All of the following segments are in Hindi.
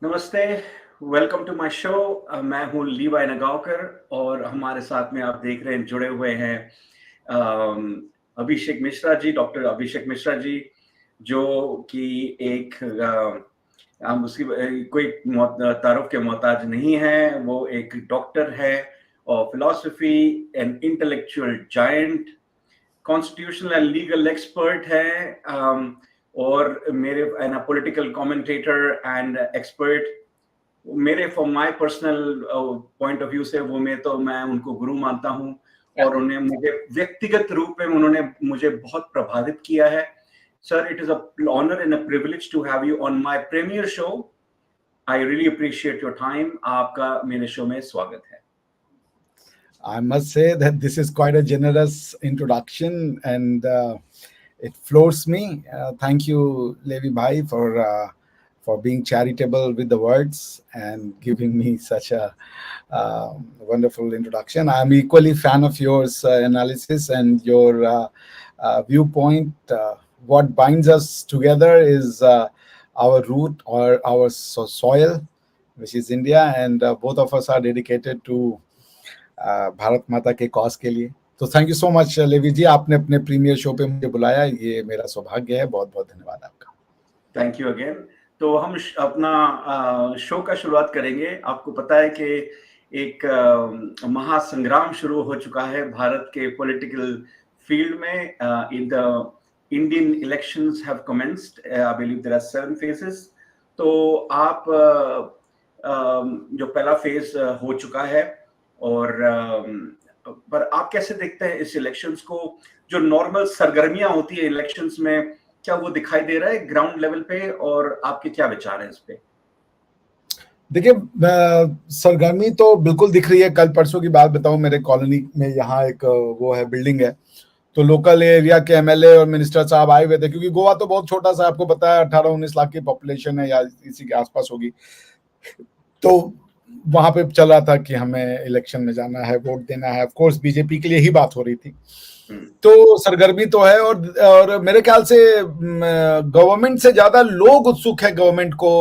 नमस्ते, वेलकम टू माय शो। मैं हूँ लीवाई नगावकर और हमारे साथ में आप देख रहे हैं जुड़े हुए हैं अभिषेक मिश्रा जी, डॉक्टर अभिषेक मिश्रा जी, जो कि एक हम उसकी कोई तारुफ के मोहताज नहीं है। वो एक डॉक्टर है और philosophy and intellectual giant, constitutional and legal expert है, और मेरे and political commentator and expert. मेरे from my personal point of view से मैं उनको गुरु मानता हूँ और उन्हें मुझे व्यक्तिगत रूप में उन्होंने मुझे बहुत प्रभावित किया है। Sir, it is a honour and a privilege to have you on my premiere show. I really appreciate your time. आपका मेरे शो में स्वागत है। I must say that this is quite a generous introduction and it floors me. Thank you, Levi Bhai, for being charitable with the words and giving me such a wonderful introduction. I am equally fan of yours analysis and your viewpoint. What binds us together is our root or our soil, which is India, and both of us are dedicated to Bharat माता के कॉज के लिए। तो thank you so much Levi ji, आपने अपने प्रीमियर शो पे मुझे बुलाया, ये मेरा सौभाग्य है। बहुत बहुत धन्यवाद आपका। Thank you again. तो हम अपना शो का शुरुआत करेंगे। आपको पता है कि एक महासंग्राम शुरू हो चुका है भारत के पॉलिटिकल फील्ड में। In the Indian elections have commenced. I believe there are 7 phases. तो आप जो पहला फेज हो चुका है, और पर आप कैसे देखते हैं इस इलेक्शंस को? जो नॉर्मल सरगर्मियां होती है इलेक्शंस में, क्या वो दिखाई दे रहा है ग्राउंड लेवल पे, और आपके क्या विचार हैं इस पे? देखिए, सरगर्मी तो बिल्कुल दिख रही है। कल परसों की बात बताऊं, मेरे कॉलोनी में यहाँ एक वो है, बिल्डिंग है, तो लोकल एरिया के एमएलए और मिनिस्टर साहब आए हुए थे, क्योंकि गोवा तो बहुत छोटा सा, आपको पता है, 18-19 लाख की पॉपुलेशन है या इसी के आसपास होगी। तो वहां पे चल रहा था कि हमें इलेक्शन में जाना है, वोट देना है। ऑफ कोर्स बीजेपी के लिए ही बात हो रही थी। तो सरगर्मी तो है, और मेरे ख्याल से गवर्नमेंट से ज्यादा लोग उत्सुक है गवर्नमेंट को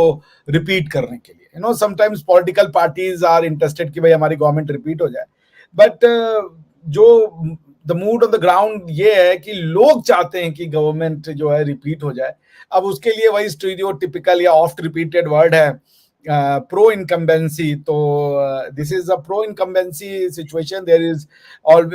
रिपीट करने के लिए। Sometimes political parties are interested कि भाई हमारी गवर्नमेंट रिपीट हो जाए, बट जो the mood on the ground ये है कि लोग चाहते हैं कि गवर्नमेंट जो है रिपीट हो जाए। अब उसके लिए वही स्टीरियोटिपिकल या ऑफ्ट रिपीटेड वर्ड है, प्रो इनकम्बेंसी। तो this is a pro incumbency situation. There is all,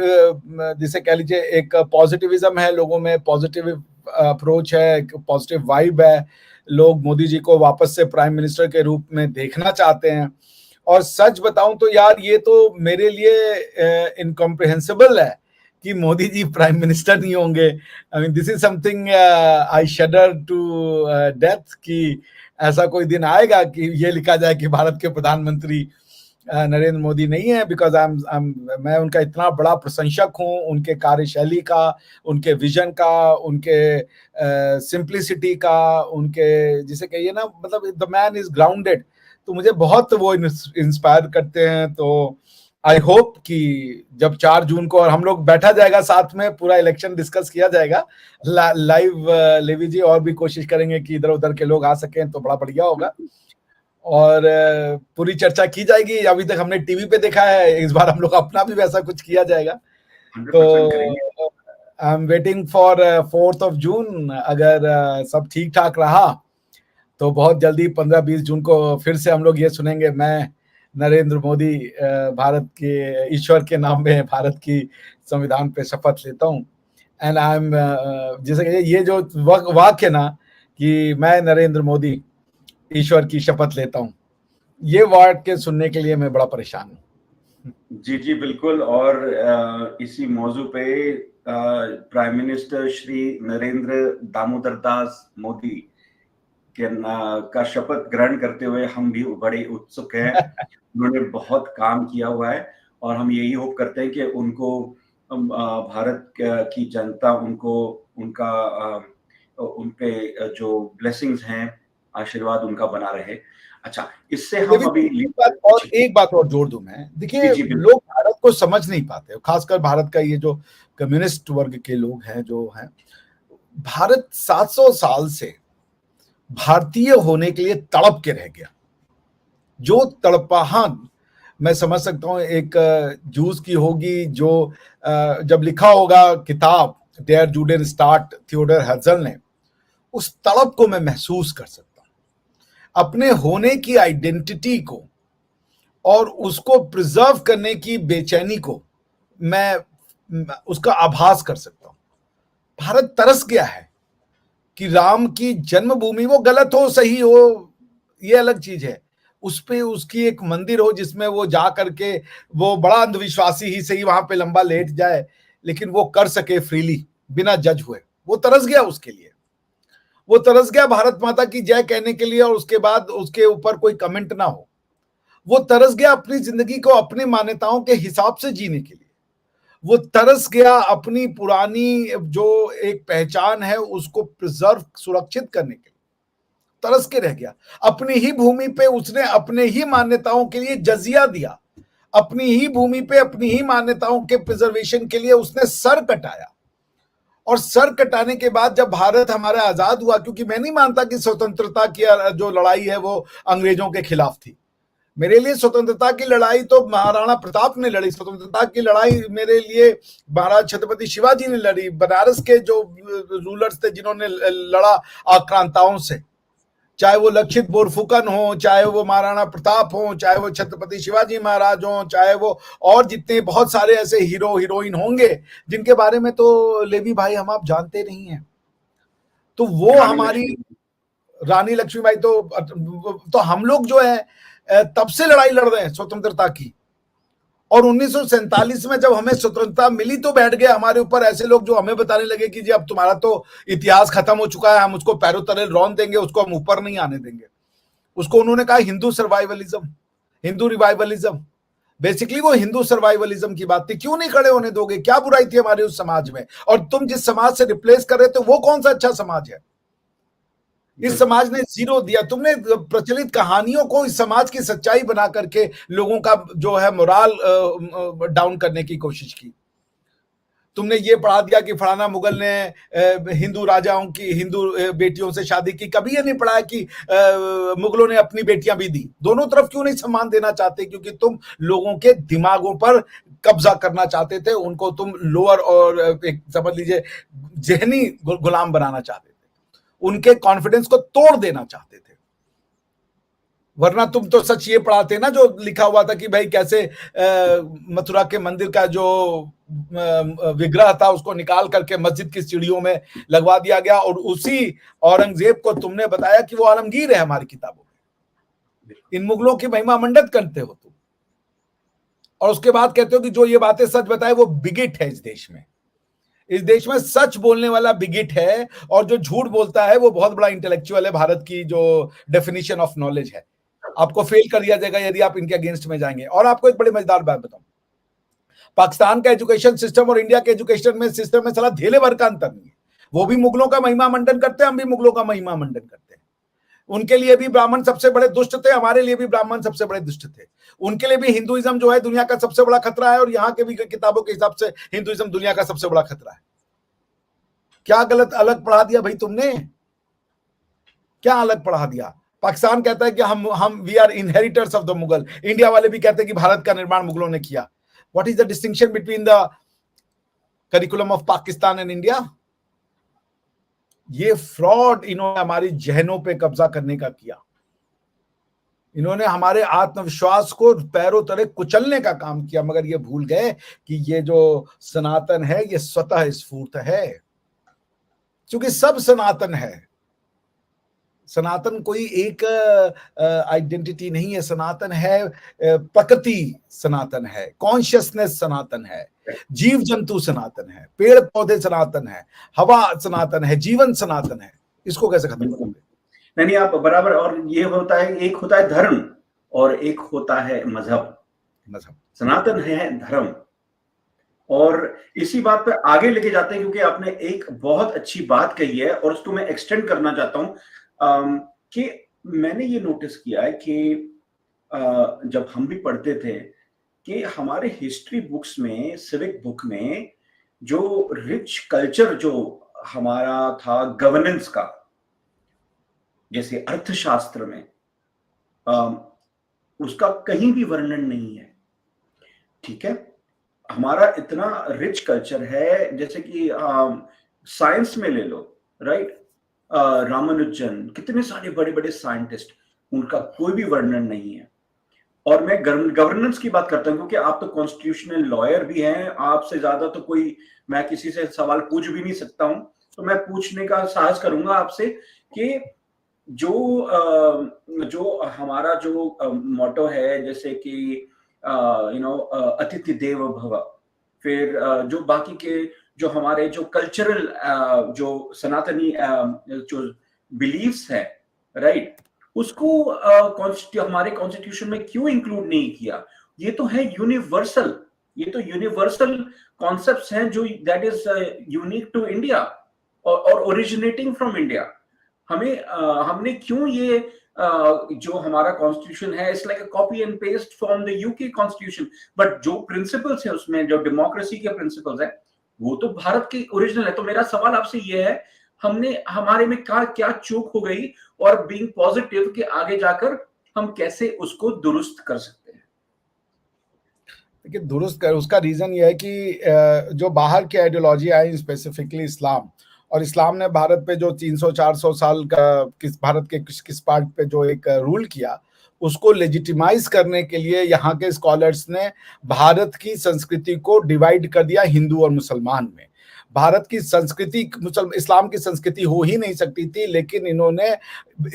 जिसे कह लीजिए, एक पॉजिटिविज्म है लोगों में, पॉजिटिव अप्रोच है, एक पॉजिटिव वाइब है। लोग मोदी जी को वापस से प्राइम मिनिस्टर के रूप में देखना चाहते हैं। और सच बताऊं तो यार, ये तो मेरे लिए इनकॉम्प्रिहेंसिबल है कि मोदी जी प्राइम मिनिस्टर नहीं होंगे। I mean, this is something I shudder to death कि ऐसा कोई दिन आएगा कि ये लिखा जाए कि भारत के प्रधानमंत्री नरेंद्र मोदी नहीं है। बिकॉज मैं उनका इतना बड़ा प्रशंसक हूँ, उनके कार्यशैली का, उनके विजन का, उनके सिंप्लिसिटी का, उनके जिसे कहिए ना, मतलब द मैन इज ग्राउंडेड। तो मुझे बहुत वो इंस्पायर करते हैं। तो आई होप कि जब 4 जून को और हम लोग बैठा जाएगा साथ में, पूरा इलेक्शन डिस्कस किया जाएगा लाइव, लेवी जी और भी कोशिश करेंगे कि इधर उधर के लोग आ सकें तो बड़ा बढ़िया होगा, और पूरी चर्चा की जाएगी। अभी तक हमने टीवी पे देखा है, इस बार हम लोग अपना भी वैसा कुछ किया जाएगा। तो I am waiting for 4th of June। अगर सब ठीक ठाक रहा तो बहुत जल्दी 15-20 जून को फिर से हम लोग ये सुनेंगे, मैं नरेंद्र मोदी भारत के ईश्वर के नाम में भारत की संविधान पे शपथ लेता हूँ। एंड आई एम, जैसे ये जो वाक्य ना कि मैं नरेंद्र मोदी ईश्वर की शपथ लेता हूँ, ये वर्ड के सुनने के लिए मैं बड़ा परेशान हूँ। जी जी बिल्कुल। और इसी मौजू पे प्राइम मिनिस्टर श्री नरेंद्र दामोदर दास मोदी का शपथ ग्रहण करते हुए हम भी बड़े उत्सुक हैं। उन्होंने बहुत काम किया हुआ है और हम यही होप करते हैं कि उनको भारत की जनता उनको उनका उन पे जो ब्लेसिंग्स हैं, आशीर्वाद उनका बना रहे। अच्छा, इससे हम अभी एक बात और जोड़ दूं मैं। देखिए, लोग भारत को समझ नहीं पाते, खासकर भारत का ये जो कम्युनिस्ट वर्ग के लोग हैं जो हैं। भारत 700 साल से भारतीय होने के लिए तड़प के रह गया। जो तड़पाहट मैं समझ सकता हूँ एक जूस की होगी, जो जब लिखा होगा किताब डेयर जूडेन स्टार्ट थियोडर हेrzl ने, उस तड़प को मैं महसूस कर सकता हूँ, अपने होने की आइडेंटिटी को और उसको प्रिजर्व करने की बेचैनी को मैं उसका आभास कर सकता हूँ। भारत तरस गया है कि राम की जन्मभूमि, वो गलत हो सही हो ये अलग चीज है, उस पे उसकी एक मंदिर हो जिसमें वो जा करके, वो बड़ा अंधविश्वासी ही सही वहां पे लंबा लेट जाए, लेकिन वो कर सके फ्रीली बिना जज हुए। वो तरस गया उसके लिए, वो तरस गया भारत माता की जय कहने के लिए और उसके बाद उसके ऊपर कोई कमेंट ना हो। वो तरस गया अपनी जिंदगी को अपनी मान्यताओं के हिसाब से जीने के लिए। वो तरस गया अपनी पुरानी जो एक पहचान है उसको प्रिजर्व सुरक्षित करने के लिए, तरस के रह गया। अपनी ही भूमि पे उसने अपने ही मान्यताओं के लिए जजिया दिया, अपनी ही भूमि पे अपनी ही मान्यताओं के प्रिजर्वेशन के लिए उसने सर कटाया। और सर कटाने के बाद जब भारत हमारा आजाद हुआ, क्योंकि मैं नहीं मानता कि स्वतंत्रता की जो लड़ाई है वो अंग्रेजों के खिलाफ थी। मेरे लिए स्वतंत्रता की लड़ाई तो महाराणा प्रताप ने लड़ी, स्वतंत्रता की लड़ाई मेरे लिए महाराज छत्रपति शिवाजी ने लड़ी, बनारस के जो रूलर्स थे जिन्होंने लड़ा आक्रांताओं से, चाहे वो लक्षित बोरफुकन हो, चाहे वो महाराणा प्रताप हो, चाहे वो छत्रपति शिवाजी महाराज हो, चाहे वो और जितने बहुत सारे ऐसे हीरो हीरोइन होंगे जिनके बारे में तो लेवी भाई हम आप जानते नहीं हैं। तो वो हमारी रानी लक्ष्मीबाई, तो हम लोग जो है तब से लड़ाई लड़ रहे हैं स्वतंत्रता की। और 1947 में जब हमें स्वतंत्रता मिली तो बैठ गए हमारे ऊपर ऐसे लोग जो हमें बताने लगे कि जी अब तुम्हारा तो इतिहास खत्म हो चुका है, हम उसको पैरों तले रौंद देंगे, उसको हम ऊपर नहीं आने देंगे। उसको उन्होंने कहा हिंदू सर्वाइवलिज्म, हिंदू रिवाइवलिज्म। बेसिकली वो हिंदू सर्वाइवलिज्म की बात थी। क्यों नहीं खड़े होने दोगे? क्या बुराई थी हमारे उस समाज में? और तुम जिस समाज से रिप्लेस कर रहे थे वो कौन सा अच्छा समाज है? इस समाज ने जीरो दिया। तुमने प्रचलित कहानियों को इस समाज की सच्चाई बना करके लोगों का जो है मोराल डाउन करने की कोशिश की। तुमने ये पढ़ा दिया कि फलाना मुगल ने हिंदू राजाओं की हिंदू बेटियों से शादी की। कभी ये नहीं पढ़ा कि मुगलों ने अपनी बेटियां भी दी। दोनों तरफ क्यों नहीं सम्मान देना चाहते? क्योंकि तुम लोगों के दिमागों पर कब्जा करना चाहते थे, उनको तुम लोअर और एक समझ लीजिए जहनी गुलाम बनाना चाहते थे, उनके कॉन्फिडेंस को तोड़ देना चाहते थे। वरना तुम तो सच ये पढ़ाते ना जो लिखा हुआ था कि भाई कैसे मथुरा के मंदिर का जो विग्रह था उसको निकाल करके मस्जिद की सीढ़ियों में लगवा दिया गया, और उसी औरंगजेब को तुमने बताया कि वो आलमगीर है हमारी किताबों में। इन मुगलों की महिमा मंडित करते हो तुम, और उसके बाद कहते हो कि जो ये बातें सच बताए वो बिगिट है। इस देश में सच बोलने वाला बिगिट है, और जो झूठ बोलता है वो बहुत बड़ा इंटेलेक्चुअल है। भारत की जो डेफिनेशन ऑफ नॉलेज है, आपको फेल कर दिया जाएगा यदि आप इनके अगेंस्ट में जाएंगे। और आपको एक बड़ी मजेदार बात बताऊं, पाकिस्तान का एजुकेशन सिस्टम और इंडिया के एजुकेशन में सिस्टम में साला धेले भर का अंतर नहीं है। वो भी मुगलों का महिमा मंडन करते हैं, हम भी मुगलों का महिमा मंडन करते हैं। उनके लिए भी ब्राह्मण सबसे बड़े दुष्ट थे, हमारे लिए भी ब्राह्मण सबसे बड़े दुष्ट थे। उनके लिए भी हिंदुइज्म जो है दुनिया का सबसे बड़ा खतरा है, और यहाँ के भी किताबों के हिसाब से हिंदुइज्म दुनिया का सबसे बड़ा खतरा है। क्या गलत अलग पढ़ा दिया भाई तुमने? क्या अलग पढ़ा दिया? पाकिस्तान कहता है कि हम we are inheritors of the Mughal. India वाले भी कहते हैं कि भारत का निर्माण मुगलों ने किया। What is the distinction between the curriculum of Pakistan and India? ये फ्रॉड इन्होंने हमारी जहनों पे कब्जा करने का किया। इन्होंने हमारे आत्मविश्वास को पैरों तले कुचलने का काम किया, मगर ये भूल गए कि ये जो सनातन है ये स्वतः स्फूर्त है। क्योंकि सब सनातन है। सनातन कोई एक आइडेंटिटी नहीं है। सनातन है प्रकृति, सनातन है कॉन्शियसनेस, सनातन है जीव जंतु, सनातन है पेड़ पौधे, सनातन है हवा, सनातन है जीवन, सनातन है। इसको कैसे खत्म करोगे? नहीं, आप बराबर। और ये होता है, एक होता है धर्म और एक होता है मजहब। सनातन है धर्म। और इसी बात पे आगे लेके जाते हैं, क्योंकि आपने एक बहुत अच्छी बात कही है और उसको मैं एक्सटेंड करना चाहता हूं कि मैंने ये नोटिस किया है कि जब हम भी पढ़ते थे कि हमारे हिस्ट्री बुक्स में, सिविक बुक में जो रिच कल्चर जो हमारा था गवर्नेंस का, जैसे अर्थशास्त्र में उसका कहीं भी वर्णन नहीं है। ठीक है, हमारा इतना रिच कल्चर है, जैसे कि साइंस में ले लो, राइट? रामानुजन, कितने सारे बड़े बड़े साइंटिस्ट, उनका कोई भी वर्णन नहीं है। और मैं गवर्नेंस की बात करता हूं, क्योंकि आप तो कॉन्स्टिट्यूशनल लॉयर भी हैं, आपसे ज्यादा तो कोई, मैं किसी से सवाल पूछ भी नहीं सकता हूं, तो मैं पूछने का साहस करूंगा आपसे कि जो हमारा जो मोटो है, जैसे कि अतिथि देव भव, फिर जो बाकी के जो हमारे जो कल्चरल जो सनातनी जो बिलीव्स है, राइट, उसको हमारे कॉन्स्टिट्यूशन में क्यों इंक्लूड नहीं किया? ये तो है यूनिवर्सल, ये तो यूनिवर्सल कॉन्सेप्ट्स हैं जो that is unique to India और ओरिजिनेटिंग फ्रॉम इंडिया। हमने क्यों ये जो हमारा कॉन्स्टिट्यूशन है, it's like a copy and paste from the UK constitution, but जो प्रिंसिपल्स है उसमें, जो डेमोक्रेसी के प्रिंसिपल्स है, वो तो भारत की ओरिजिनल है। तो मेरा सवाल आपसे ये है, हमने हमारे में क्या चूक हो गई, और बीइंग पॉजिटिव के आगे जाकर हम कैसे उसको दुरुस्त कर सकते हैं? देखिए, दुरुस्त कर उसका रीजन ये है कि जो बाहर की आइडियोलॉजी आई, स्पेसिफिकली इस्लाम, और इस्लाम ने भारत पे जो 300-400 साल का भारत के किस पार्ट पे जो एक रूल किया, उसको लेजिटिमाइज करने के लिए यहाँ के स्कॉलर्स ने भारत की संस्कृति को डिवाइड कर दिया हिंदू और मुसलमान में। भारत की संस्कृति इस्लाम की संस्कृति हो ही नहीं सकती थी, लेकिन इन्होंने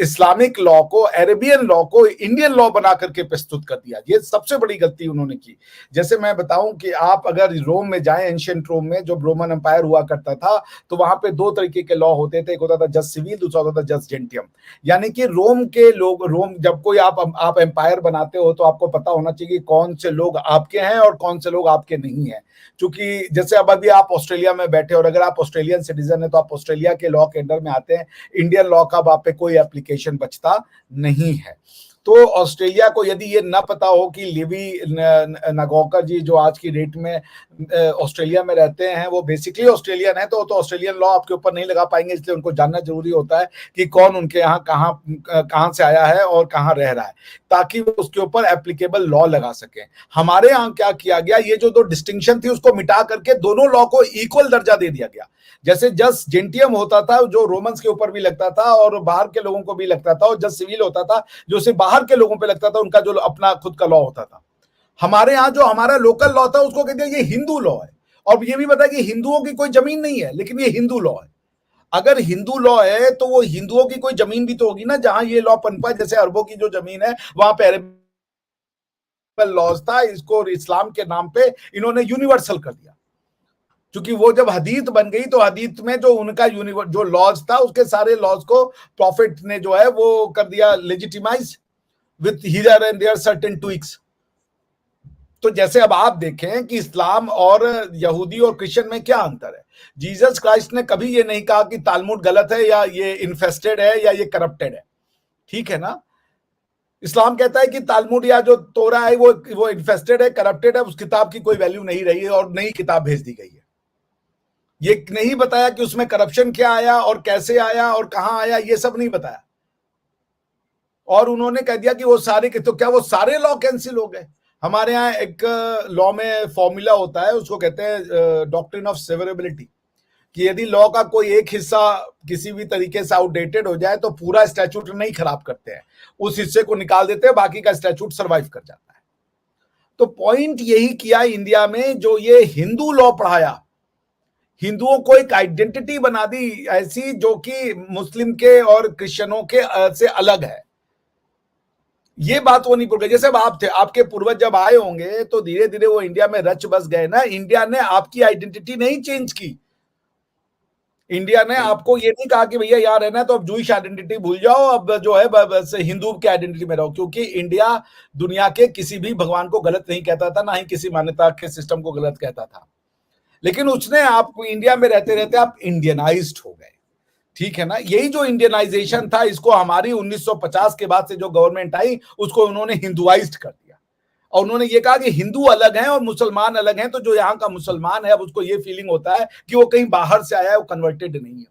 इस्लामिक लॉ को, अरेबियन लॉ को इंडियन लॉ बना करके प्रस्तुत कर दिया। ये सबसे बड़ी गलती उन्होंने की। जैसे मैं बताऊं कि आप अगर रोम में जाएं, एंशिएंट रोम में जो रोमन एम्पायर हुआ करता था, तो वहां पे दो तरीके के लॉ होते थे, एक होता था जस सिविल, दूसरा होता था जस जेंटियम। यानी कि रोम के लोग, रोम जब कोई आप एम्पायर बनाते हो तो आपको पता होना चाहिए कौन से लोग आपके हैं और कौन से लोग आपके नहीं हैं। क्योंकि जैसे अब अभी आप ऑस्ट्रेलिया में बैठे, और अगर आप ऑस्ट्रेलियन सिटीजन है तो आप ऑस्ट्रेलिया के लॉ के अंडर में आते हैं, इंडियन लॉ का आप पे कोई एप्लीकेशन बचता नहीं है। तो ऑस्ट्रेलिया को यदि ये ना पता हो कि लिवी नागौकर जी, जो आज की डेट में ऑस्ट्रेलिया में रहते हैं, वो बेसिकली ऑस्ट्रेलियन है, तो ऑस्ट्रेलियन लॉ आपके ऊपर नहीं लगा पाएंगे। इसलिए उनको जानना जरूरी होता है कि कौन उनके यहाँ कहाँ से आया है और कहाँ रह रहा है, ताकि वो उसके ऊपर एप्लीकेबल लॉ लगा सके। हमारे यहाँ क्या किया गया, ये जो दो डिस्टिंक्शन थी उसको मिटा करके दोनों लॉ को इक्वल दर्जा दे दिया गया। जैसे जस जेंटियम होता था, जो रोमन्स के ऊपर भी लगता था और बाहर के लोगों को भी लगता था, और जस सिविल होता था, जो सिर्फ बाहर के लोगों पे लगता था, उनका जो अपना खुद का लॉ होता था। हमारे यहाँ जो हमारा लोकल लॉ था उसको कहते हैं ये हिंदू लॉ है, और ये भी पता है कि हिंदुओं की कोई जमीन नहीं है, लेकिन ये हिंदू लॉ है। अगर हिंदू लॉ है तो वो हिंदुओं की कोई जमीन भी तो होगी ना, जहां ये लॉ पनपा। जैसे अरबों की जो जमीन है वहां पे अरेबियन लॉज था, इसको इस्लाम के नाम पे इन्होंने यूनिवर्सल कर दिया। क्योंकि वो जब हदीत बन गई तो हदीत में जो उनका जो लॉज था, उसके सारे लॉज को प्रॉफिट ने जो है वो कर दिया legitimise with here and there certain tweaks. तो जैसे अब आप देखें कि इस्लाम और यहूदी और क्रिश्चियन में क्या अंतर है। जीसस क्राइस्ट ने कभी ये नहीं कहा कि तालमुड गलत है, या ये इन्फेस्टेड है, या ये करप्टेड है। ठीक है ना? इस्लाम कहता है कि तालमुड या जो तोरा है वो इन्फेस्टेड है, करप्टेड है, उस किताब की कोई वैल्यू नहीं रही है और नई किताब भेज दी गई है। ये नहीं बताया कि उसमें करप्शन क्या आया और कैसे आया और कहां आया, ये सब नहीं बताया। और उन्होंने कह दिया कि वो सारे, तो क्या वो सारे लॉ कैंसिल हो गए? हमारे यहाँ एक लॉ में फॉर्मूला होता है, उसको कहते हैं डॉक्ट्रिन ऑफ सेवरेबिलिटी, कि यदि लॉ का कोई एक हिस्सा किसी भी तरीके से आउटडेटेड हो जाए तो पूरा स्टैट्यूट नहीं खराब करते हैं, उस हिस्से को निकाल देते हैं, बाकी का स्टैट्यूट सर्वाइव कर जाता है। तो पॉइंट यही किया इंडिया में, जो ये हिंदू लॉ पढ़ाया, हिंदुओं को एक आइडेंटिटी बना दी ऐसी जो कि मुस्लिम के और क्रिश्चियनों के से अलग है। ये बात वो नहीं भूल गए। जैसे अब आप थे, आपके पूर्वज जब आए होंगे तो धीरे धीरे वो इंडिया में रच बस गए ना। इंडिया ने आपकी आइडेंटिटी नहीं चेंज की। इंडिया ने आपको ये नहीं कहा कि भैया यहाँ रहना है तो अब जूइश आइडेंटिटी भूल जाओ, अब जो है बस हिंदू के आइडेंटिटी में रहो। क्योंकि इंडिया दुनिया के किसी भी भगवान को गलत नहीं कहता था, ना ही किसी मान्यता के सिस्टम को गलत कहता था। लेकिन उसने आप इंडिया में रहते रहते आप इंडियनाइज्ड हो गए। ठीक है ना? यही जो इंडियनाइजेशन था, इसको हमारी 1950 के बाद से जो गवर्नमेंट आई उसको उन्होंने हिंदुआइज्ड कर दिया। और उन्होंने ये कहा कि हिंदू अलग हैं और मुसलमान अलग हैं। तो जो यहाँ का मुसलमान है, अब उसको ये फीलिंग होता है कि वो कहीं बाहर से आया है, वो कन्वर्टेड नहीं है।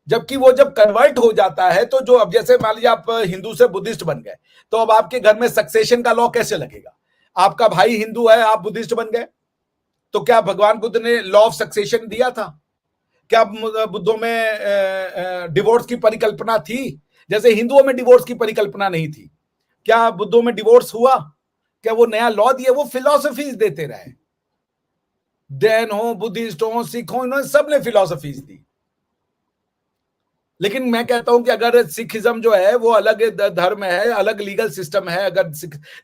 जबकि वो जब कन्वर्ट हो जाता है तो जो, अब जैसे मान लीजिए आप हिंदू से बुद्धिस्ट बन गए, तो अब आपके घर में सक्सेशन का लॉ कैसे लगेगा? आपका भाई हिंदू है, आप बुद्धिस्ट बन गए, तो क्या भगवान बुद्ध ने लॉ ऑफ सक्सेशन दिया था? क्या बुद्धों में डिवोर्स की परिकल्पना थी? जैसे हिंदुओं में डिवोर्स की परिकल्पना नहीं थी, क्या बुद्धों में डिवोर्स हुआ? क्या वो नया लॉ दिए? वो फिलॉसफीज देते रहे, जैन हो, बुद्धिस्ट हो, सिख हो, इन्होंने सबने फिलॉसफीज दी। लेकिन मैं कहता हूं कि अगर सिखिज्म जो है वो अलग धर्म है, अलग लीगल सिस्टम है, अगर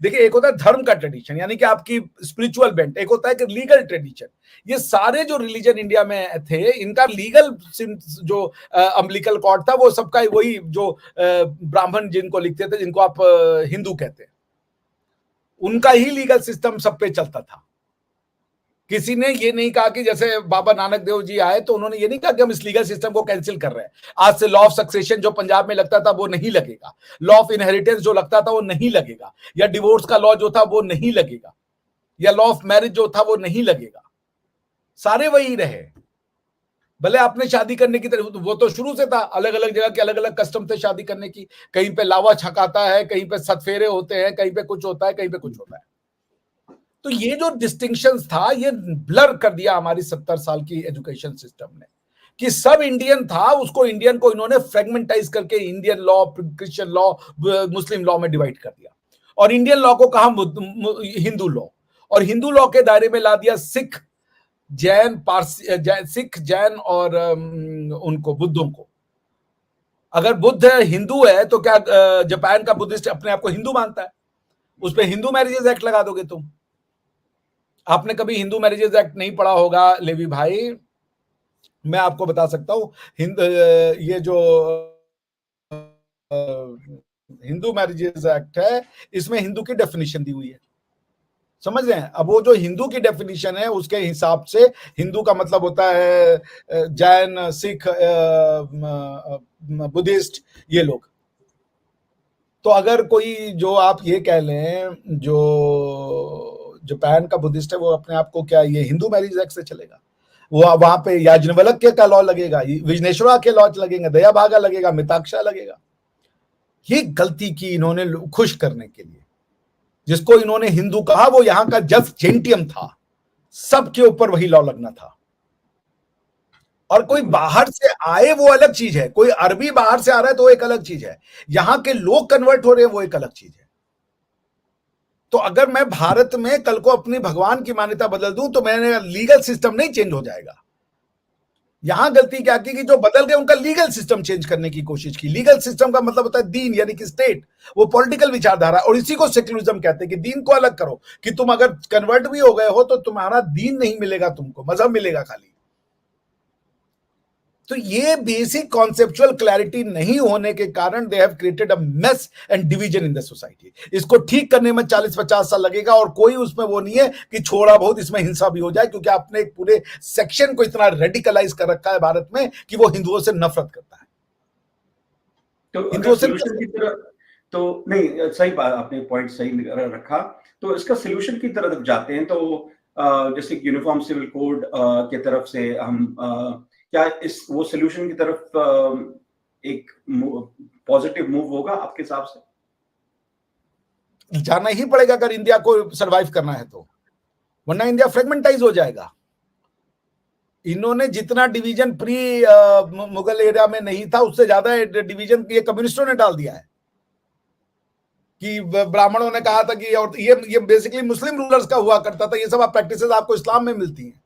देखिए, एक होता है धर्म का ट्रेडिशन यानी कि आपकी स्पिरिचुअल बेंट, एक होता है कि लीगल ट्रेडिशन। ये सारे जो रिलीजन इंडिया में थे, इनका लीगल जो अम्बिलिकल कॉर्ड था वो सबका वही जो ब्राह्मण जिनको लिखते थे, जिनको आप हिंदू कहते हैं, उनका ही लीगल सिस्टम सब पे चलता था। किसी ने ये नहीं कहा कि जैसे बाबा नानक देव जी आए तो उन्होंने ये नहीं कहा कि हम इस लीगल सिस्टम को कैंसिल कर रहे हैं, आज से लॉ ऑफ सक्सेशन जो पंजाब में लगता था वो नहीं लगेगा, लॉ ऑफ इनहेरिटेंस जो लगता था वो नहीं लगेगा, या डिवोर्स का लॉ जो था वो नहीं लगेगा, या लॉ ऑफ मैरिज जो था वो नहीं लगेगा, सारे वही रहे। भले आपने शादी करने की तरफ, वो तो शुरू से था, अलग अलग जगह के अलग अलग कस्टम थे शादी करने की, कहीं पे लावा छकाता है, कहीं पे सतफेरे होते हैं, कहीं पे कुछ होता है, कहीं पे कुछ होता है। तो ये जो डिस्टिंक्शन था ये ब्लर कर दिया हमारी 70 साल की एजुकेशन सिस्टम ने, कि सब इंडियन था, उसको इंडियन को इन्होंने फ्रेगमेंटाइज करके इंडियन लॉ, क्रिश्चियन लॉ, मुस्लिम लॉ में डिवाइड कर दिया, और इंडियन लॉ को कहा हिंदू लॉ, और हिंदू लॉ के दायरे में ला दिया सिख, जैन, पारसी, सिख, जैन और उनको बुद्धों को। अगर बुद्ध हिंदू है तो क्या जापान का बुद्धिस्ट अपने आप को हिंदू मानता है? उस पर हिंदू मैरिजेस एक्ट लगा दोगे तुम? आपने कभी हिंदू मैरिजेस एक्ट नहीं पढ़ा होगा लेवी भाई, मैं आपको बता सकता हूं, ये जो हिंदू मैरिजेस एक्ट है, इसमें हिंदू की डेफिनेशन दी हुई है, समझ रहे हैं? अब वो जो हिंदू की डेफिनेशन है उसके हिसाब से हिंदू का मतलब होता है जैन, सिख, बुद्धिस्ट, ये लोग। तो अगर कोई, जो आप ये कह लें, जो जापान का बुद्धिस्ट है वो अपने आप को क्या ये हिंदू मैरिज एक्ट से चलेगा? वो वहां पे याज्ञवल्क्य का लॉ लगेगा, विघ्नेश्वरा के लॉ लगेंगे, दया भागा लगेगा, मिताक्षा लगेगा। ये गलती की इन्होंने खुश करने के लिए, जिसको इन्होंने हिंदू कहा वो यहां का जज जेंटियम था, सबके ऊपर वही लॉ लगना था। और कोई बाहर से आए वो अलग चीज है, कोई अरबी बाहर से आ रहा है तो वो एक अलग चीज है, यहां के लोग कन्वर्ट हो रहे हैं वो एक अलग चीज है। तो अगर मैं भारत में कल को अपनी भगवान की मान्यता बदल दूं तो मेरा लीगल सिस्टम नहीं चेंज हो जाएगा। यहां गलती क्या की कि जो बदल गए उनका लीगल सिस्टम चेंज करने की कोशिश की। लीगल सिस्टम का मतलब होता है दीन, यानी कि स्टेट, वो पॉलिटिकल विचारधारा, और इसी को सेक्युलरिज्म कहते हैं कि दीन को अलग करो, कि तुम अगर कन्वर्ट भी हो गए हो तो तुम्हारा दीन नहीं मिलेगा, तुमको मजहब मिलेगा खाली। तो ये बेसिक कॉन्सेप्चुअल क्लैरिटी नहीं होने के कारण they have created a mess and division in the society. इसको ठीक करने में 40-50 साल लगेगा, और कोई उसमें वो नहीं है कि थोड़ा बहुत इसमें हिंसा भी हो जाए, क्योंकि आपने एक पूरे सेक्शन को इतना रेडिकलाइज कर रखा है भारत में कि वो हिंदुओं से नफरत करता है। तो हिंदुओं से सोल्यूशन की तरफ, तो नहीं, सही बात, आपने पॉइंट सही रखा। तो इसका सोल्यूशन की तरफ जाते हैं, तो जैसे यूनिफॉर्म सिविल कोड की तरफ से हम क्या इस वो सोल्यूशन की तरफ एक पॉजिटिव मूव होगा आपके हिसाब से? जाना ही पड़ेगा अगर इंडिया को सरवाइव करना है तो, वरना इंडिया फ्रेगमेंटाइज हो जाएगा। इन्होंने जितना डिवीजन प्री मुगल एरिया में नहीं था उससे ज्यादा डिवीजन ये कम्युनिस्टों ने डाल दिया है। कि ब्राह्मणों ने कहा था कि, और ये बेसिकली मुस्लिम रूलर्स का हुआ करता था, ये सब आप प्रैक्टिसेस आपको इस्लाम में मिलती हैं,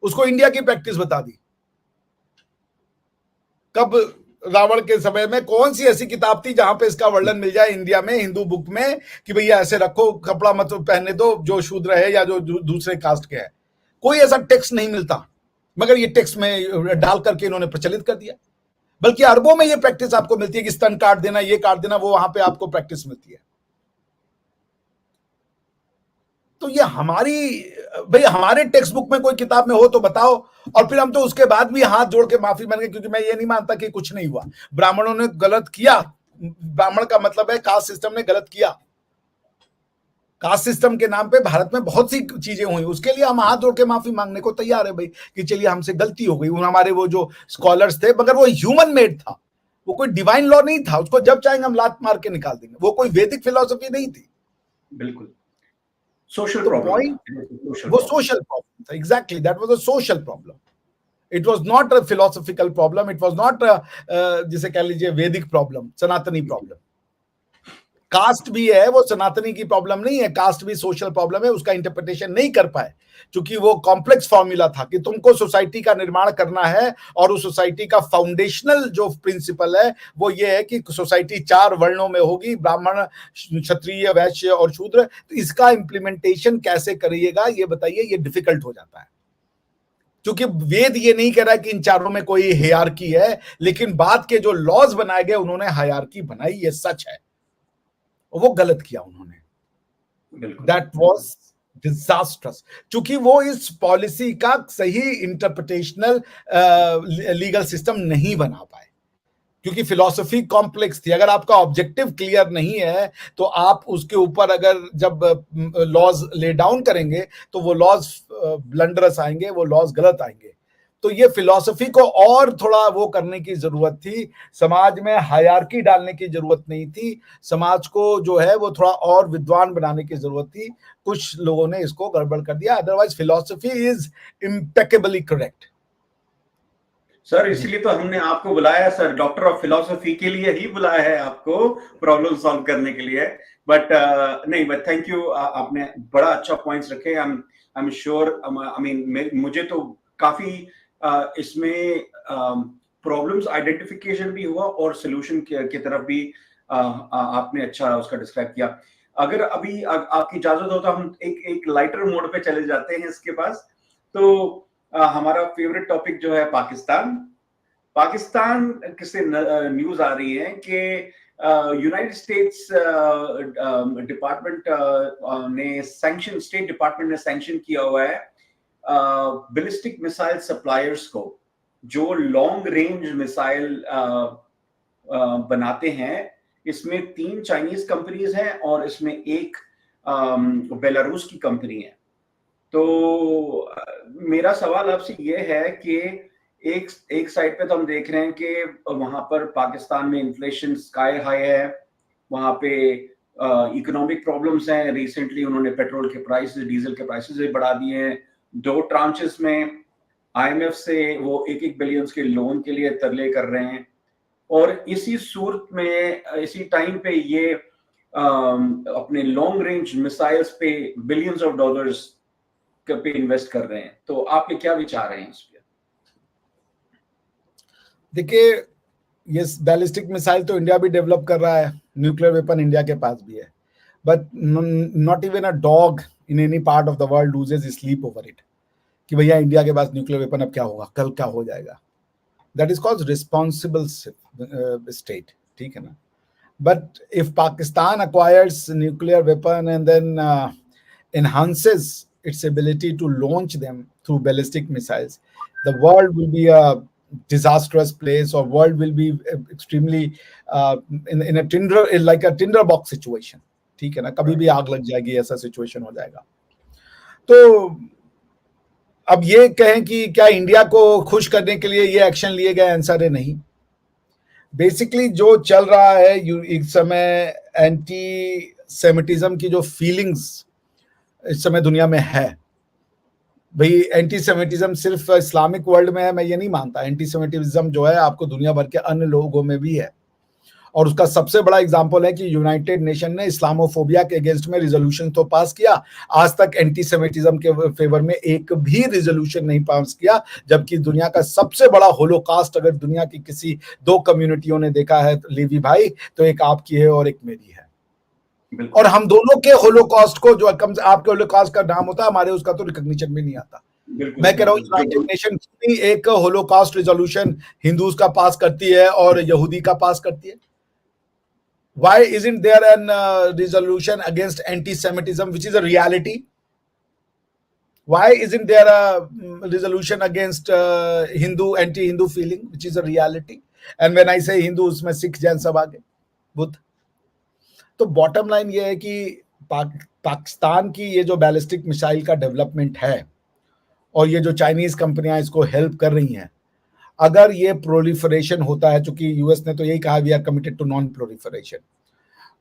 उसको इंडिया की प्रैक्टिस बता दी। कब रावण के समय में कौन सी ऐसी किताब थी जहां पे इसका वर्णन मिल जाए इंडिया में, हिंदू बुक में, कि भैया ऐसे रखो, कपड़ा मत पहनने दो जो शूद्र है या जो दूसरे कास्ट के है? कोई ऐसा टेक्स्ट नहीं मिलता, मगर ये टेक्स्ट में डाल करके इन्होंने प्रचलित कर दिया। बल्कि अरबों में ये प्रैक्टिस आपको मिलती है कि स्तन काट देना, ये काट देना, वो वहां पे आपको प्रैक्टिस मिलती है। तो ये भाई हमारे टेक्स्ट बुक में कोई किताब में हो तो बताओ, और फिर हम तो उसके बाद भी हाथ जोड़ के माफी मांगे, क्योंकि मैं ये नहीं मानता कि कुछ नहीं हुआ, ब्राह्मणों ने गलत किया। ब्राह्मण का मतलब है कास्ट सिस्टम ने गलत किया, कास्ट सिस्टम के नाम पे भारत में बहुत सी चीजें हुई, उसके लिए हम हाथ जोड़ के माफी मांगने को तैयार है भाई कि चलिए हमसे गलती हो गई। हमारे वो जो स्कॉलर्स थे, मगर वो ह्यूमन मेड था, वो कोई डिवाइन लॉ नहीं था, उसको जब चाहेंगे हम लात मार के निकाल देंगे। वो कोई वैदिक फिलॉसफी नहीं थी। बिल्कुल सोशल तो प्रॉब्लम पॉइंट, था, वो सोशल प्रॉब्लम था। Exactly, that was a social problem. It was not a philosophical problem, it was not जिसे कह लीजिए वैदिक प्रॉब्लम, सनातनी प्रॉब्लम। कास्ट भी है, वो सनातनी की प्रॉब्लम नहीं है, कास्ट भी सोशल प्रॉब्लम है। उसका इंटरप्रिटेशन नहीं कर पाए क्योंकि वो कॉम्प्लेक्स फॉर्मूला था कि तुमको सोसाइटी का निर्माण करना है, और उस सोसाइटी का फाउंडेशनल जो प्रिंसिपल है वो ये है कि सोसाइटी 4 वर्णों में होगी, ब्राह्मण, क्षत्रिय, वैश्य और शूद्र। तो इसका इंप्लीमेंटेशन कैसे करिएगा ये बताइए, ये डिफिकल्ट हो जाता है क्योंकि वेद ये नहीं कह रहा है कि इन चारों में कोई हायरार्की है, लेकिन बाद के जो लॉज बनाए गए उन्होंने हायरार्की बनाई, ये सच है। वो गलत किया उन्होंने, दैट वॉज डिजास्ट्रस, क्योंकि वो इस पॉलिसी का सही इंटरप्रिटेशनल लीगल सिस्टम नहीं बना पाए, क्योंकि फिलॉसफी कॉम्प्लेक्स थी। अगर आपका ऑब्जेक्टिव क्लियर नहीं है तो आप उसके ऊपर अगर जब लॉज ले डाउन करेंगे तो वो लॉज ब्लंडरस आएंगे, वो लॉज गलत आएंगे। तो ये फिलॉसफी को और थोड़ा वो करने की जरूरत थी, समाज में हायरार्की डालने की जरूरत नहीं थी, समाज को जो है वो थोड़ा और विद्वान बनाने की जरूरत थी। कुछ लोगों ने इसको गड़बड़ कर दिया, otherwise philosophy is impeccably correct. Sir इसलिए तो हमने आपको बुलाया सर, डॉक्टर ऑफ फिलोसफी के लिए ही बुलाया है आपको, प्रॉब्लम सॉल्व करने के लिए। बट नहीं, बट थैंक यू, आपने बड़ा अच्छा पॉइंट्स रखे। I am sure, I mean मुझे तो काफी इसमें प्रॉब्लम्स आइडेंटिफिकेशन भी हुआ और सोल्यूशन की तरफ भी आपने अच्छा उसका डिस्क्राइब किया। अगर अभी आपकी इजाजत हो तो हम एक लाइटर मोड पे चले जाते हैं इसके पास। तो हमारा फेवरेट टॉपिक जो है पाकिस्तान। पाकिस्तान से न्यूज आ रही है कि यूनाइटेड स्टेट्स डिपार्टमेंट ने सैंक्शन, स्टेट डिपार्टमेंट ने सैंक्शन किया हुआ है बैलिस्टिक मिसाइल सप्लायर्स को, जो लॉन्ग रेंज मिसाइल बनाते हैं। इसमें 3 चाइनीज कंपनीज हैं और इसमें एक बेलारूस की कंपनी है। तो मेरा सवाल आपसे ये है कि एक साइड पे तो हम देख रहे हैं कि वहां पर पाकिस्तान में इन्फ्लेशन स्काई हाई है, वहां पे इकोनॉमिक प्रॉब्लम्स हैं। रिसेंटली उन्होंने पेट्रोल के प्राइसेस, डीजल के प्राइसेस भी बढ़ा दिए हैं। 2 ट्रांचेस में आईएमएफ से वो 1-1 बिलियन के लोन के लिए तरले कर रहे हैं। और इसी सूरत में, इसी टाइम पे ये अपने लॉन्ग रेंज मिसाइल्स पे बिलियंस ऑफ डॉलर्स पे इन्वेस्ट कर रहे हैं। तो आपके क्या विचार हैं इस पे? देखिए, ये बैलिस्टिक मिसाइल तो इंडिया भी डेवलप कर रहा है, न्यूक्लियर वेपन इंडिया के पास भी है, but not even a dog in any part of the world loses sleep over it कि भैया इंडिया के पास न्यूक्लियर वेपन, अब क्या होगा, कल क्या हो जाएगा। That is called responsible state, ठीक है ना। But if Pakistan acquires nuclear weapon and then enhances its ability to launch them through ballistic missiles, the world will be a disastrous place, or world will be extremely in a tinder, like a tinder box situation, ठीक है ना, कभी भी आग लग जाएगी, ऐसा सिचुएशन हो जाएगा। तो अब ये कहें कि क्या इंडिया को खुश करने के लिए ये एक्शन लिए गए, आंसर है नहीं। बेसिकली जो चल रहा है इस समय, एंटी सेमिटिज्म की जो फीलिंग्स इस समय दुनिया में है, भाई एंटी सेमिटिज्म सिर्फ इस्लामिक वर्ल्ड में है मैं ये नहीं मानता। एंटी सेमिटिज्म जो है आपको दुनिया भर के अन्य लोगों में भी है, और उसका सबसे बड़ा एग्जांपल है कि यूनाइटेड नेशन ने इस्लामोफोबिया के अगेंस्ट में रिजोल्यूशन तो पास किया, आज तक एंटी सेमिटिज्म के फेवर में एक भी रिजोल्यूशन नहीं पास किया, जबकि दुनिया का सबसे बड़ा होलोकास्ट अगर दुनिया की किसी 2 कम्युनिटियों ने देखा है तो लेवी भाई, तो एक आपकी है और एक मेरी है। और हम दोनों के होलोकास्ट को, जो आपके होलोकास्ट का नाम होता है, हमारे उसका तो रिकॉग्निशन भी नहीं आता। मैं कह रहा हूँ यूनाइटेड नेशन एक होलोकास्ट रिजोल्यूशन हिंदूज का पास करती है और यहूदी का पास करती है। Why isn't there an resolution against anti-Semitism, which is a reality? Why isn't there a resolution against anti-Hindu feeling, which is a reality? And when I say Hindu, उसमें सिख, जैन सब आ गए, बुद्ध। तो बॉटम लाइन ये है कि पाकिस्तान की ये जो बैलिस्टिक मिसाइल का डेवलपमेंट है और ये जो चाइनीज कंपनियां इसको हेल्प कर रही हैं, अगर ये प्रोलिफरेशन होता है, चूंकि यूएस ने तो यही कहा we are committed to non proliferation,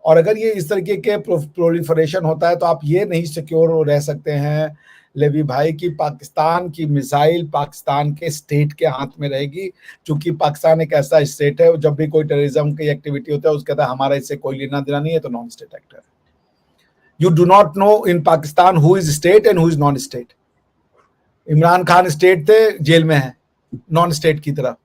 और अगर ये इस तरीके के प्रोलिफरेशन होता है तो आप ये नहीं सिक्योर रह सकते हैं लेवी भाई कि पाकिस्तान की मिसाइल पाकिस्तान के स्टेट के हाथ में रहेगी, क्योंकि पाकिस्तान एक ऐसा स्टेट है जब भी कोई टेररिज्म की एक्टिविटी होता है उसके कहता है हमारा इससे कोई लेना देना नहीं है, तो नॉन स्टेट एक्टर है। You do not know in Pakistan who is state and who is non state. Imran Khan state थे, जेल में है नॉन स्टेट की तरह।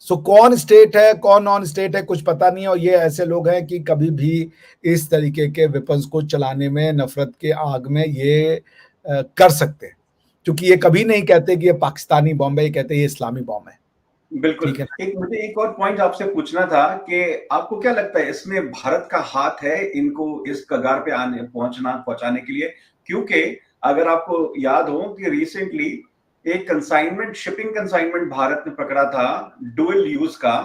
सो कौन स्टेट है कौन नॉन स्टेट है कुछ पता नहीं है, और ये ऐसे लोग हैं कि कभी भी इस तरीके के वेपन्स को चलाने में, नफरत के आग में ये कर सकते हैं, क्योंकि ये कभी नहीं कहते कि ये पाकिस्तानी बॉम्ब है, ये कहते हैं ये इस्लामी बॉम्ब है। बिल्कुल। मुझे एक और पॉइंट आपसे पूछना था कि आपको क्या लगता है इसमें भारत का हाथ है इनको इस कगार पे पहुंचाने के लिए? क्योंकि अगर आपको याद हो कि रिसेंटली एक कंसाइनमेंट, शिपिंग कंसाइनमेंट भारत ने पकड़ा था डुअल यूज का,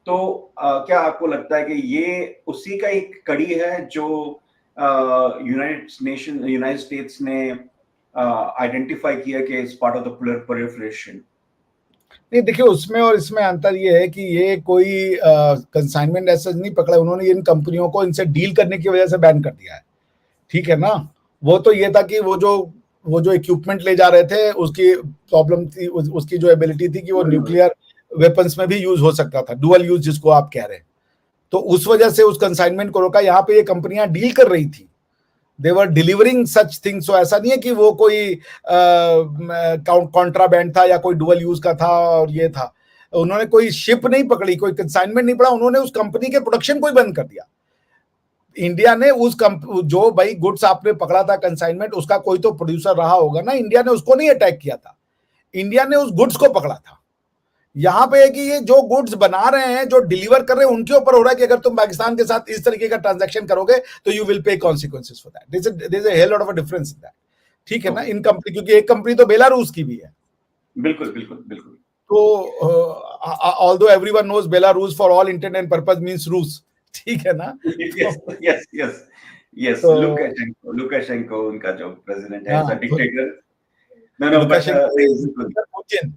तो क्या आपको लगता है कि ये उसी का एक कड़ी है जो यूनाइटेड स्टेट्स ने आइडेंटिफाई किया कि is part of the proliferation? नहीं, देखिए उसमें और इसमें अंतर ये है कि ये कोई कंसाइनमेंट ऐसा नहीं पकड़ा, उन्होंने इन कंपनियों को इनसे डील करने की वजह से बैन कर दिया है, ठीक है ना। वो तो ये था कि वो जो इक्विपमेंट ले जा रहे थे उसकी प्रॉब्लम थी, उसकी जो एबिलिटी थी कि वो न्यूक्लियर वेपन्स में भी यूज हो सकता था, डुअल यूज जिसको आप कह रहे हैं, तो उस वजह से उस कंसाइनमेंट को रोका। यहाँ पे ये कंपनियां डील कर रही थी, दे वर डिलीवरिंग सच थिंग्स। तो ऐसा नहीं है कि वो कोई कॉन्ट्राबैंड था या कोई डुअल यूज का था और ये था। उन्होंने कोई शिप नहीं पकड़ी, कोई कंसाइनमेंट नहीं पड़ा, उन्होंने उस कंपनी के प्रोडक्शन को ही बंद कर दिया। इंडिया ने जो भाई गुड्स आपने पकड़ा था कंसाइनमेंट, उसका कोई तो प्रोड्यूसर रहा होगा ना, इंडिया ने उसको नहीं अटैक किया था, इंडिया ने उस गुड्स को पकड़ा था। यहाँ पे है कि ये जो गुड्स बना रहे हैं, जो डिलीवर कर रहे हैं, उनके ऊपर हो रहा है कि अगर तुम पाकिस्तान के साथ इस तरीके का ट्रांजैक्शन करोगे तो you will pay consequences for that. There is a hell lot of a difference in that, ठीक है ना। इन कंपनी, क्योंकि एक कंपनी तो बेलारूस की भी है। बिल्कुल बिल्कुल बिल्कुल। तो although everyone knows Belarus for all intent and purpose means रूस, ठीक है ना। यस यस यस, लुकाशेंको उनका जो प्रेसिडेंट है, ऐसा डिक्टेटर। नो पुतिन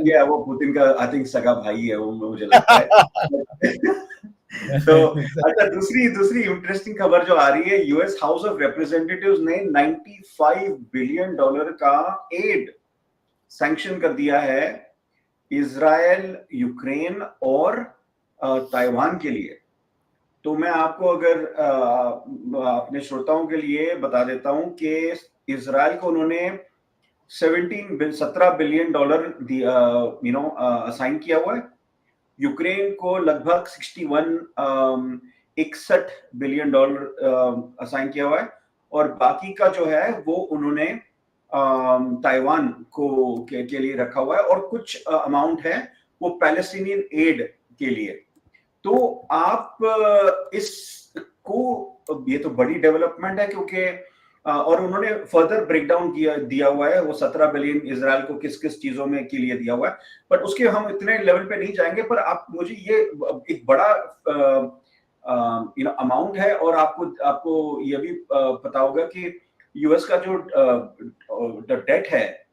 या वो पुतिन का आई थिंक सगा भाई है वो, मुझे लगता है। तो अच्छा, दूसरी इंटरेस्टिंग खबर जो आ रही है, यूएस हाउस ऑफ रिप्रेजेंटेटिव्स ने $95 बिलियन का एड सैंक्शन कर दिया है इजराइल, यूक्रेन और ताइवान के लिए। तो मैं आपको अगर अपने श्रोताओं के लिए बता देता हूं कि इजराइल को उन्होंने $17 बिलियन असाइन किया हुआ है, यूक्रेन को लगभग 61 बिलियन असाइन किया हुआ है, और बाकी का जो है वो उन्होंने ताइवान के लिए रखा हुआ है, और कुछ अमाउंट है वो पैलेस्टीनियन एड के लिए। तो आप इसको, ये तो बड़ी डेवलपमेंट है, क्योंकि और उन्होंने फर्दर ब्रेकडाउन दिया हुआ है वो 17 बिलियन इजराइल को किस किस चीजों में के लिए दिया हुआ है, बट उसके हम इतने लेवल पे नहीं जाएंगे। पर आप मुझे ये एक बड़ा अमाउंट है, और आपको ये भी पता होगा कि यूएस का जो डेट है,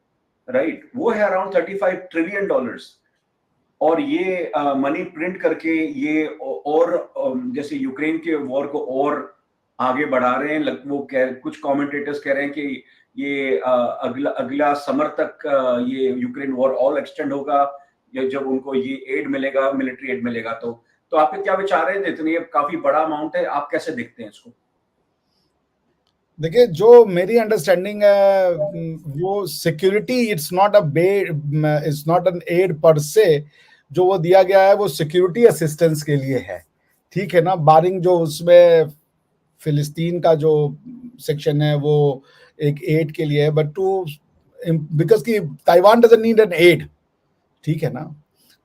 राइट, वो है अराउंड $35 ट्रिलियन, और ये मनी प्रिंट करके ये और जैसे यूक्रेन के वॉर को और आगे बढ़ा रहे हैं। वो कुछ कमेंटेटर्स कह रहे हैं कि ये अगला समर तक ये यूक्रेन वॉर ऑल एक्सटेंड होगा, जब उनको ये एड मिलेगा, मिलिट्री एड मिलेगा। तो आपके क्या विचार है? इतनी काफी बड़ा अमाउंट है, आप कैसे देखते हैं इसको? देखिए, जो मेरी अंडरस्टैंडिंग है वो security, it's not an aid per se. जो वो दिया गया है वो सिक्योरिटी असिस्टेंस के लिए है, ठीक है ना। बारिंग जो उसमें फिलिस्तीन का जो सेक्शन है वो एक एड के लिए है, बट टू बिकॉज की Taiwan doesn't need an aid, ठीक है ना।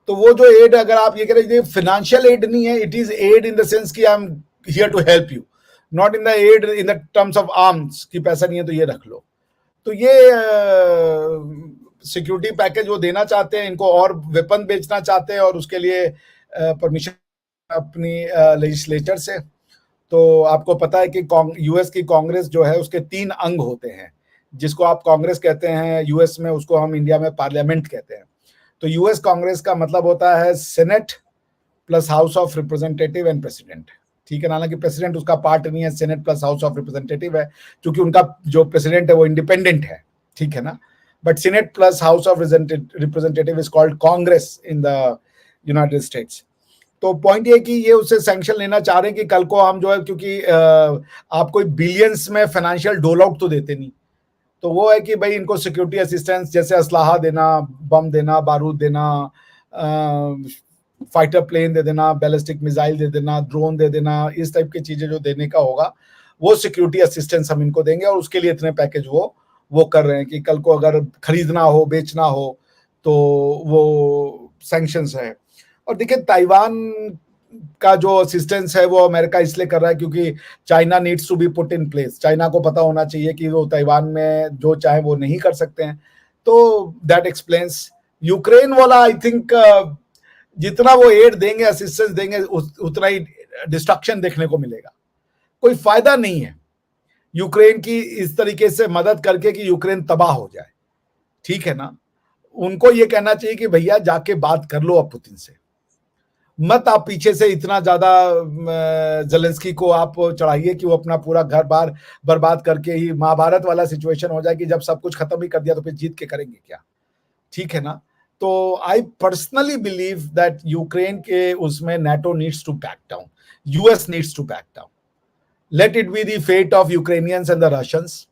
तो वो जो एड, अगर आप ये कह रहे हैं फाइनेंशियल एड नहीं है, it is aid in the sense कि I am here to help you, not in the aid in the terms of arms कि पैसा नहीं है तो ये रख लो। तो ये सिक्योरिटी पैकेज वो देना चाहते हैं, इनको और वेपन बेचना चाहते हैं, और उसके लिए परमिशन अपनी लेजिस्लेचर से। तो आपको पता है कि यूएस की कांग्रेस जो है उसके 3 अंग होते हैं, जिसको आप कांग्रेस कहते हैं यूएस में, उसको हम इंडिया में पार्लियामेंट कहते हैं। तो यूएस कांग्रेस का मतलब होता है senate plus house of representative and president, ठीक है ना। हालांकि प्रेसिडेंट उसका पार्ट नहीं है, senate plus house of representative है, क्योंकि उनका जो प्रेसिडेंट है वो इंडिपेंडेंट है, ठीक है ना। But senate plus house of representative is called Congress in the United states. तो पॉइंट ये कि ये उससे सैंक्शन लेना चाह रहे हैं कि कल को हम जो है, क्योंकि आप कोई बिलियंस में फाइनेंशियल डोल आउट तो देते नहीं, तो वो है कि भाई इनको सिक्योरिटी असिस्टेंस जैसे असलाहा देना, बम देना, बारूद देना, फाइटर प्लेन दे देना, बैलिस्टिक मिसाइल दे देना, ड्रोन दे देना, इस टाइप की चीजें जो देने का होगा वो सिक्योरिटी असिस्टेंस हम इनको देंगे, और उसके लिए इतने पैकेज वो कर रहे हैं कि कल को अगर खरीदना हो, बेचना हो, तो वो सैंक्शंस है। और देखिए ताइवान का जो असिस्टेंस है वो अमेरिका इसलिए कर रहा है क्योंकि China needs to be put in place. China को पता होना चाहिए कि वो ताइवान में जो चाहे वो नहीं कर सकते हैं, तो दैट एक्सप्लेन्स। यूक्रेन वाला आई थिंक जितना वो एड देंगे, असिस्टेंस देंगे, उतना ही डिस्ट्रक्शन देखने को मिलेगा। कोई फायदा नहीं है यूक्रेन की इस तरीके से मदद करके कि यूक्रेन तबाह हो जाए, ठीक है ना। उनको ये कहना चाहिए कि भैया जाके बात कर लो अब पुतिन से, मत आप पीछे से इतना ज्यादा जेलेंस्की को आप चढ़ाइए कि वो अपना पूरा घर बार बर्बाद करके ही महाभारत वाला सिचुएशन हो जाए कि जब सब कुछ खत्म ही कर दिया तो फिर जीत के करेंगे क्या, ठीक है ना। तो I personally believe that Ukraine के उसमें NATO needs to back down, US needs to back down, let it be the fate of Ukrainians and the Russians.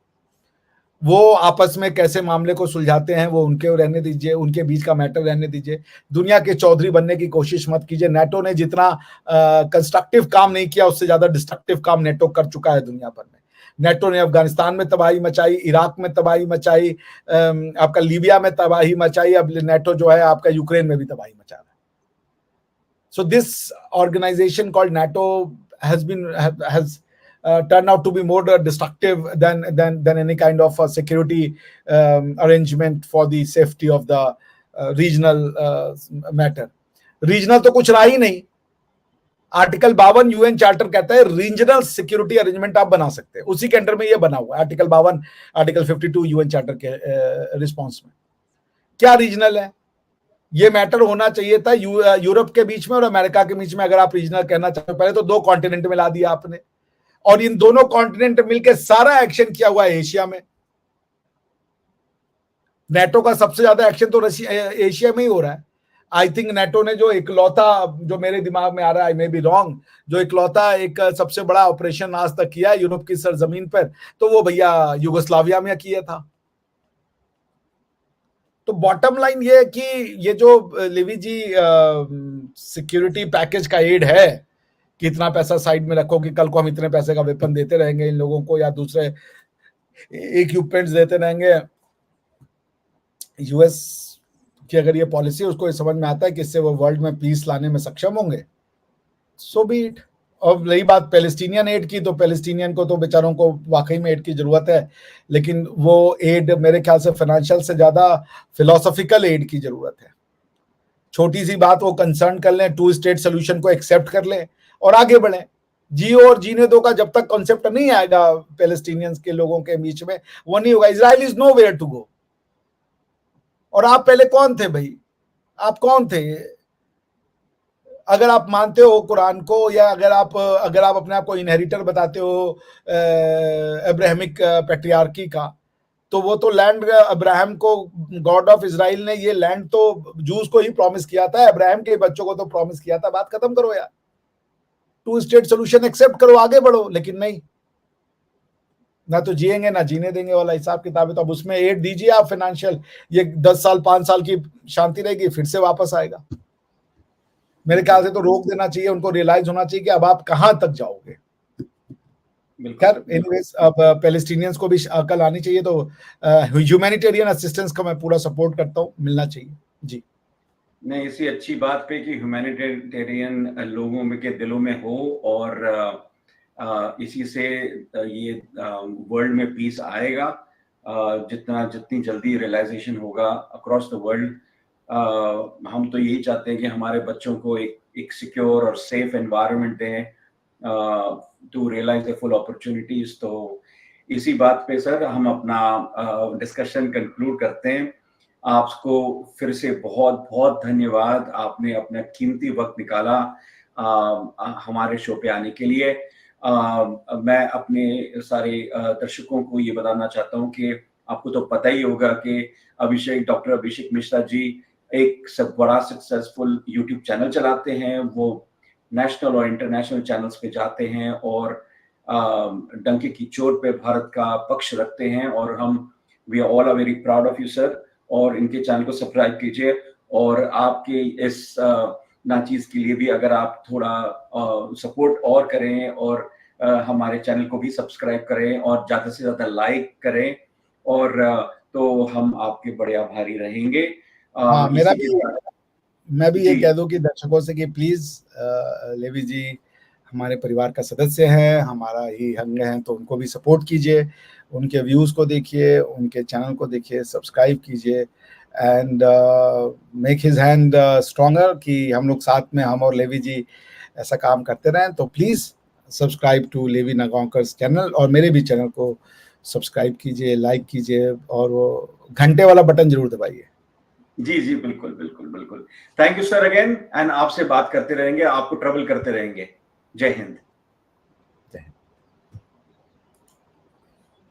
वो आपस में कैसे मामले को सुलझाते हैं वो उनके रहने दीजिए, उनके बीच का मैटर रहने दीजिए। दुनिया के चौधरी बनने की कोशिश मत कीजिए। नेटो ने जितना कंस्ट्रक्टिव काम नहीं किया उससे ज्यादा डिस्ट्रक्टिव काम नेटो कर चुका है दुनिया भर में। नेटो ने अफगानिस्तान में तबाही मचाई, इराक में तबाही मचाई, आपका लीबिया में तबाही मचाई, अब नेटो जो है आपका यूक्रेन में भी तबाही मचा रहा है। So this organisation called NATO has turned out to be more destructive than any kind of security arrangement for the safety of the regional matter. Regional तो कुछ रहा ही नहीं। आर्टिकल 52 यूएन चार्टर कहता है रीजनल सिक्योरिटी अरेंजमेंट आप बना सकते हैं, उसी के अंडर में ये बना हुआ है आर्टिकल 52, आर्टिकल 52 यूएन चार्टर के रिस्पॉन्स में। क्या रीजनल है? ये मैटर होना चाहिए था यूरोप के बीच में और अमेरिका के बीच में। अगर आप रीजनल कहना चाहते हो, पहले तो 2 कॉन्टिनेंट में ला दिया आपने, और इन दोनों कॉन्टिनेंट मिलकर सारा एक्शन किया हुआ है एशिया में। नेटो का सबसे ज्यादा एक्शन तो एशिया में ही हो रहा है। आई थिंक नेटो ने जो इकलौता, जो मेरे दिमाग में आ रहा है, आई मे बी रॉन्ग, जो इकलौता एक सबसे बड़ा ऑपरेशन आज तक किया है यूरोप की सरजमीन पर, तो वो भैया युगोस्लाविया में किया था। तो बॉटम लाइन ये है कि ये जो लिवी जी सिक्योरिटी पैकेज का एड है कि इतना पैसा साइड में रखो कि कल को हम इतने पैसे का वेपन देते रहेंगे इन लोगों को या दूसरे इक्विपमेंट्स देते रहेंगे। यूएस की अगर ये पॉलिसी है, उसको ये समझ में आता है कि इससे वो वर्ल्ड में पीस लाने में सक्षम होंगे, सो बी इट। और रही बात पैलेस्टीनियन एड की, तो पैलेस्टीनियन को तो बेचारों को वाकई में एड की जरूरत है, लेकिन वो एड मेरे ख्याल से फाइनेंशियल से ज्यादा फिलोसॉफिकल एड की जरूरत है। छोटी सी बात वो कंसर्न कर लें, 2 स्टेट सोल्यूशन को एक्सेप्ट कर लें और आगे बढ़े। जियो और जीने दो का जब तक कॉन्सेप्ट नहीं आएगा पैलेस्टीनियंस के लोगों के बीच में, वो नहीं होगा। Israel is nowhere to go. और आप पहले कौन थे भाई? आप कौन थे? अगर आप मानते हो कुरान को, या अगर आप अपने आप को इनहेरिटर बताते हो अब्राहमिक पैट्रियार्की का, तो वो तो लैंड अब्राहम को, गॉड ऑफ इजराइल ने ये लैंड तो जूस को ही प्रॉमिस किया था, अब्राहम के बच्चों को तो प्रॉमिस किया था। बात खत्म करो यार, 2 स्टेट सोल्यूशन एक्सेप्ट करो, आगे बढ़ो। लेकिन नहीं, ना तो जिएंगे ना जीने देंगे वाला हिसाब किताब है। तो अब उसमें एड दीजिए आप फाइनेंशियल, ये 10 साल 5 साल की शांति रहेगी, फिर से वापस आएगा। मेरे ख्याल से तो रोक देना चाहिए, उनको रियलाइज होना चाहिए कि अब आप कहां तक जाओगे। खैर एनीवेज, अब पैलेस्टीनियंस को भी अकल आनी चाहिए, तो ह्यूमैनिटेरियन असिस्टेंस का मैं पूरा सपोर्ट करता हूँ, मिलना चाहिए जी। नहीं, इसी अच्छी बात पे कि ह्यूमैनिटेरियन लोगों में के दिलों में हो, और इसी से ये वर्ल्ड में पीस आएगा। जितनी जल्दी रियलाइजेशन होगा अक्रॉस द वर्ल्ड। हम तो यही चाहते हैं कि हमारे बच्चों को एक सिक्योर और सेफ एनवायरनमेंट दें, to realize the full opportunities. तो इसी बात पे सर हम अपना डिस्कशन कंक्लूड करते हैं। आपको फिर से बहुत-बहुत धन्यवाद, आपने अपना कीमती वक़्त निकाला हमारे शो पे आने के लिए। मैं अपने सारे दर्शकों को ये बताना चाहता हूँ कि आपको तो पता ही होगा कि डॉक्टर अभिषेक मिश्रा जी एक सब बड़ा सक्सेसफुल यूट्यूब चैनल चलाते हैं। वो नेशनल और इंटरनेशनल चैनल्स पे जाते हैं और डंके की चोट पे भारत का पक्ष रखते हैं और we all are very proud of you sir. और इनके चैनल को सब्सक्राइब कीजिए और आपके इस नाचीज़ के लिए भी अगर आप थोड़ा सपोर्ट और करें और हमारे चैनल को भी सब्सक्राइब करें और ज़्यादा से ज़्यादा लाइक करें और तो हम आपके बड़े आभारी रहेंगे। हाँ, मेरा इसी के भी साथ मैं भी ये जी। कह दूं कि दर्शकों से कि प्लीज लेवी जी हमारे परिवार का सदस्य है, हमारा ही अंग है, तो उनको भी सपोर्ट कीजिए, उनके व्यूज को देखिए, उनके चैनल को देखिए, सब्सक्राइब कीजिए and make his hand stronger कि हम लोग साथ में, हम और लेवी जी ऐसा काम करते रहें। तो please subscribe to Levi Nagaonkar channel और मेरे भी चैनल को सब्सक्राइब कीजिए, लाइक कीजिए और वो घंटे वाला बटन जरूर दबाइए। जी, जी, बिल्कुल, बिल्कुल, बिल्कुल। Thank you sir again and आपसे बात करते रहेंगे, आपको ट्रबल करते रहेंगे। जय हिंद।